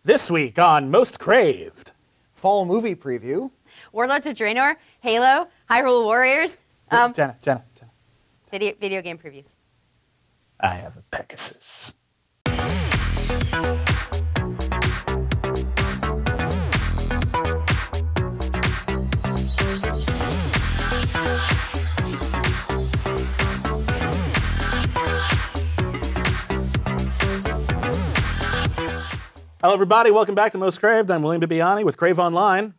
This week on Most Craved. Fall movie preview. Warlords of Draenor, Halo, Hyrule Warriors. Jenna. Video game previews. I have a Pegasus. Hello, everybody. Welcome back to Most Craved. I'm William Bibiani with Crave Online.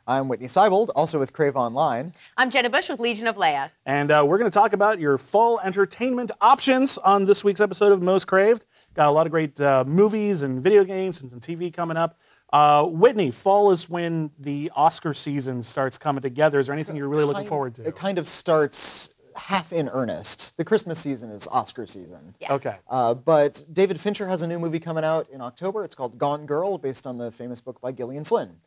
I'm Whitney Seibold, also with Crave Online. I'm Jenna Bush with Legion of Leia. And we're going to talk about your fall entertainment options on this week's episode of Most Craved. Got a lot of great movies and video games and some TV coming up. Whitney, fall is when the Oscar season starts coming together. Is there anything you're really looking forward to? It kind of starts half in earnest. The Christmas season is Oscar season. Yeah. Okay. But David Fincher has a new movie coming out in October. It's called Gone Girl, based on the famous book by Gillian Flynn.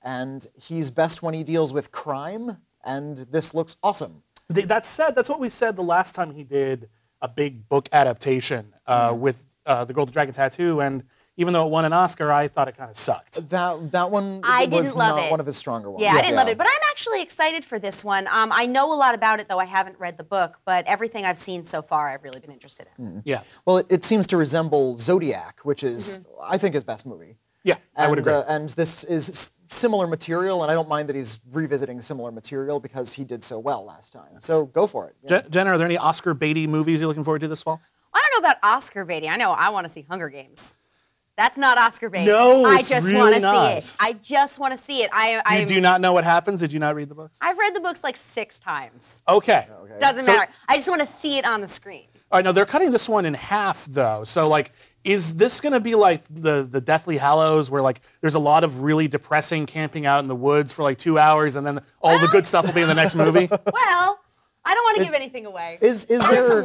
And he's best when he deals with crime, and this looks awesome. That said, that's what we said the last time he did a big book adaptation with The Girl with the Dragon Tattoo, and even though it won an Oscar, I thought it kind of sucked. That one was not one of his stronger ones. Yeah, I didn't love it, but I'm actually excited for this one. I know a lot about it, though I haven't read the book, but everything I've seen so far, I've really been interested in. Yeah. Well, it seems to resemble Zodiac, which is, I think, his best movie. Yeah, I would agree. And this is similar material, and I don't mind that he's revisiting similar material because he did so well last time. So go for it. Jenna, are there any Oscar baity movies you're looking forward to this fall? I don't know about Oscar baity. I know I want to see Hunger Games. That's not Oscar bait. No, I it's just really want to not. see it. I just want to see it. Do you not know what happens? Did you not read the books? I've read the books like 6 times. Okay. Doesn't matter. I just want to see it on the screen. All right, now they're cutting this one in half, though. So, like, is this going to be like the Deathly Hallows, where like there's a lot of really depressing camping out in the woods for like 2 hours, and then all the good stuff will be in the next movie? Well, I don't want to give anything away. Is there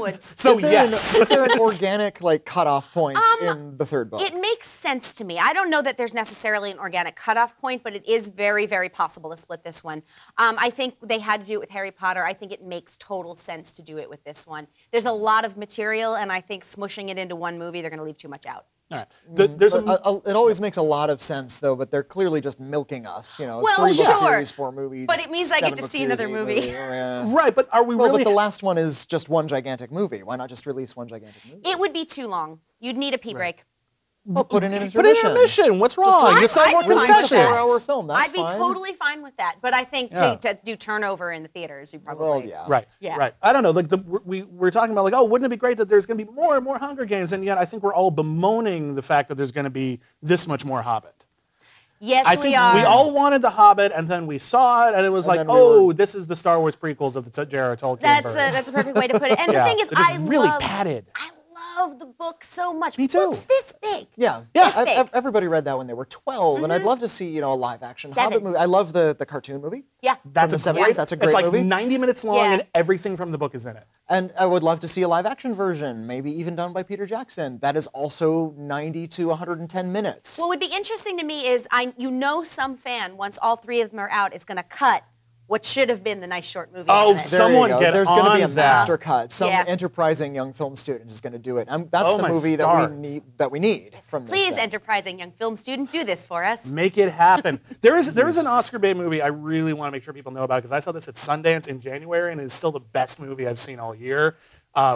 an organic like cutoff point in the third book? It makes sense to me. I don't know that there's necessarily an organic cutoff point, but it is very, very possible to split this one. I think they had to do it with Harry Potter. I think it makes total sense to do it with this one. There's a lot of material, and I think smushing it into one movie, they're going to leave too much out. All right. It always makes a lot of sense, though, but they're clearly just milking us. You know, well, 3-book series, 4 movies. But it means I get to see another movie. Right, but are we really? But the last one is just one gigantic movie. Why not just release one gigantic movie? It would be too long. You'd need a pee break. Well, put in an intermission. Put in an intermission. What's wrong? Just release a 4-hour film. That's I'd be totally fine with that. But I think to do turnover in the theaters, you probably. Well, yeah. Right. Yeah. Right. I don't know. Like we're talking about like, oh, wouldn't it be great that there's going to be more and more Hunger Games? And yet I think we're all bemoaning the fact that there's going to be this much more Hobbit. Yes, I think we we all wanted the Hobbit, and then we saw it, and it was like, oh, this is the Star Wars prequels of the J.R.R. Tolkien verse. That's a perfect way to put it. And the thing is, I love the book so much. Me too. Books this big. Yeah. Everybody read that when they were 12, and I'd love to see a live action Hobbit movie. I love the cartoon movie. Yeah. That's from the 70s. That's a great movie. It's like 90 minutes long, and everything from the book is in it. And I would love to see a live action version, maybe even done by Peter Jackson. That is also 90 to 110 minutes. What would be interesting to me is, some fan, once all 3 of them are out, is going to cut what should have been the nice short movie. Oh, someone get There's going to be a that. master cut. Some enterprising young film student is going to do it. That's the movie that we need from this. Please, enterprising young film student, do this for us. Make it happen. There is an Oscar bait movie I really want to make sure people know about because I saw this at Sundance in January and it's still the best movie I've seen all year.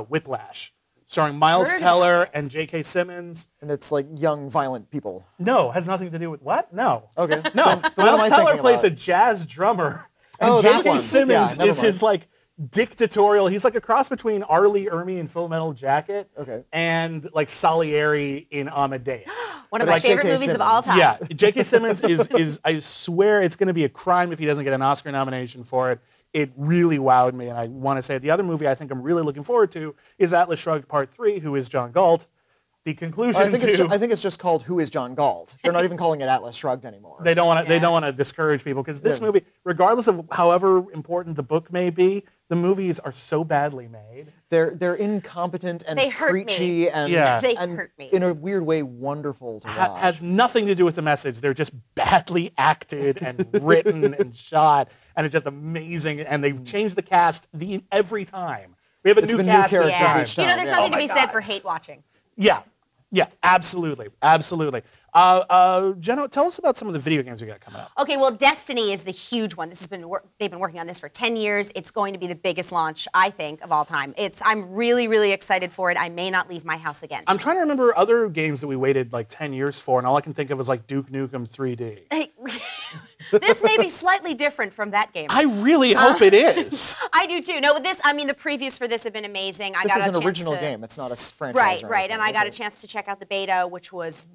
Whiplash, starring Miles Teller and J.K. Simmons. And it's like young, violent people. No, has nothing to do with what? No. Okay. No. Miles Teller plays a jazz drummer. And J.K. Simmons is his like dictatorial. He's like a cross between R. Lee Ermey in Full Metal Jacket and like Salieri in Amadeus. One of my favorite movies of all time. Yeah, J.K. Simmons is I swear it's going to be a crime if he doesn't get an Oscar nomination for it. It really wowed me, and I want to say the other movie I think I'm really looking forward to is Atlas Shrugged Part 3, Who is John Galt? The conclusion I think it's just called Who is John Galt? They're not even calling it Atlas Shrugged anymore. They don't want to discourage people because this movie, regardless of however important the book may be, the movies are so badly made. They're incompetent and preachy and hurt me. In a weird way wonderful to watch. Has nothing to do with the message. They're just badly acted and written and shot, and it's just amazing. And they've changed the cast every time. We have a new cast each time. time. There's something to be said for hate watching. Yeah, absolutely. Jenna, tell us about some of the video games we got coming up. Okay, well, Destiny is the huge one. This has been they've been working on this for 10 years. It's going to be the biggest launch, I think, of all time. I'm really, really excited for it. I may not leave my house again. I'm trying to remember other games that we waited like 10 years for, and all I can think of is like Duke Nukem 3D. This may be slightly different from that game. I really hope it is. I do too. No, with this, I mean, the previews for this have been amazing. This is an original game. It's not a franchise. Right, or right. anything. And I got a chance to check out the beta, which was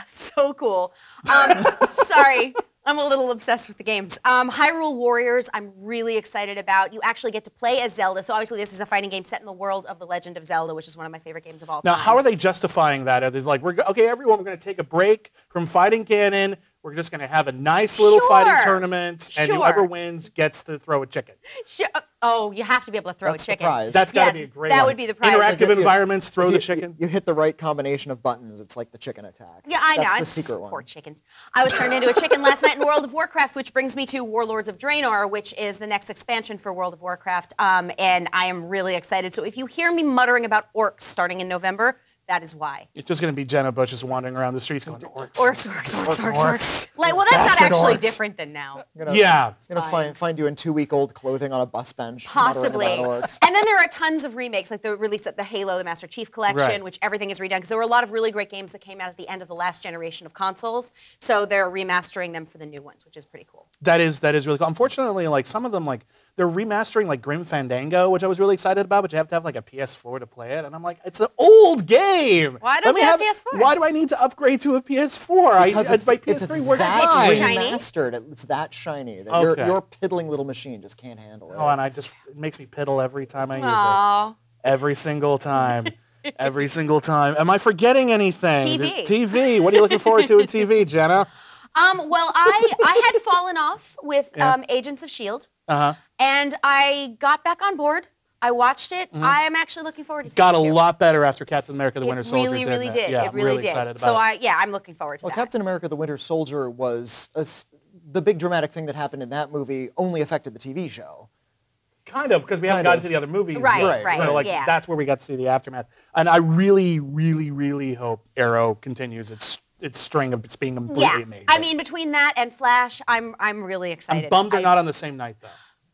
so cool. Sorry. I'm a little obsessed with the games. Hyrule Warriors, I'm really excited about. You actually get to play as Zelda. So obviously this is a fighting game set in the world of The Legend of Zelda, which is one of my favorite games of all time. Now, how are they justifying that? Are they like, okay, everyone, we're going to take a break from fighting canon. We're just going to have a nice little fighting tournament, and whoever wins gets to throw a chicken. Sure. Oh, you have to be able to throw a chicken. The prize. That's got to be a great one. That would be the prize. Interactive environments, throw the chicken. You hit the right combination of buttons. It's like the chicken attack. Yeah, I know. That's the secret one. Poor chickens. I was turned into a chicken last night in World of Warcraft, which brings me to Warlords of Draenor, which is the next expansion for World of Warcraft, and I am really excited. So if you hear me muttering about orcs starting in November, that is why. It's just going to be Jenna Bush just wandering around the streets going, orcs. Orcs. Like, well, that's Bastard not actually orcs. different than now. Yeah. I'm going to find you in 2-week-old clothing on a bus bench. Possibly. muttering about orcs. And then there are tons of remakes, like the release of the Halo, the Master Chief Collection, Right. which everything is redone, because there were a lot of really great games that came out at the end of the last generation of consoles, so they're remastering them for the new ones, which is pretty cool. That is really cool. Unfortunately, like some of them, like they're remastering like Grim Fandango, which I was really excited about, but you have to have like a PS4 to play it, and I'm like, it's an old game. Why don't you have PS4? Why do I need to upgrade to a PS4? Because my PS3 works that fine. shiny. remastered. It's that shiny that Okay. your piddling little machine just can't handle it. Oh, and it makes me piddle every time I use Aww. it. Every single time. Every single time. Am I forgetting anything? TV. TV. What are you looking forward to in TV, Jenna? Well, I had fallen off with Agents of S.H.I.E.L.D., and I got back on board. I watched it. I am actually looking forward to season Got a 2. lot better after Captain America: The Winter Soldier. Really, really did. Yeah, It really excited did. about So it. I'm looking forward to that. Captain America: The Winter Soldier was the big dramatic thing that happened in that movie only affected the TV show. Kind of, because we haven't gotten to the other movies Right, yet. right, So, like, yeah. that's where we got to see the aftermath. And I really, really, really hope Arrow continues its string of being completely amazing. I mean, between that and Flash, I'm really excited. I'm bummed they're not on the same night, though.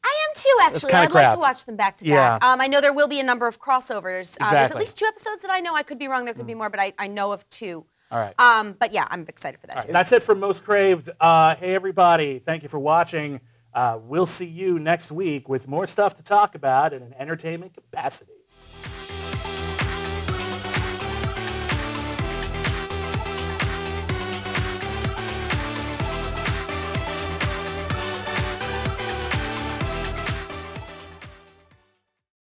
I am too, actually. kinda I'd like crap. to watch them back to Yeah. back. I know there will be a number of crossovers. There's at Exactly. least 2 episodes that I know. I could be wrong. There could be more, but I know of 2. All right. But yeah, I'm excited for that too. That's it for Most Craved. Hey, everybody. Thank you for watching. We'll see you next week with more stuff to talk about in an entertainment capacity.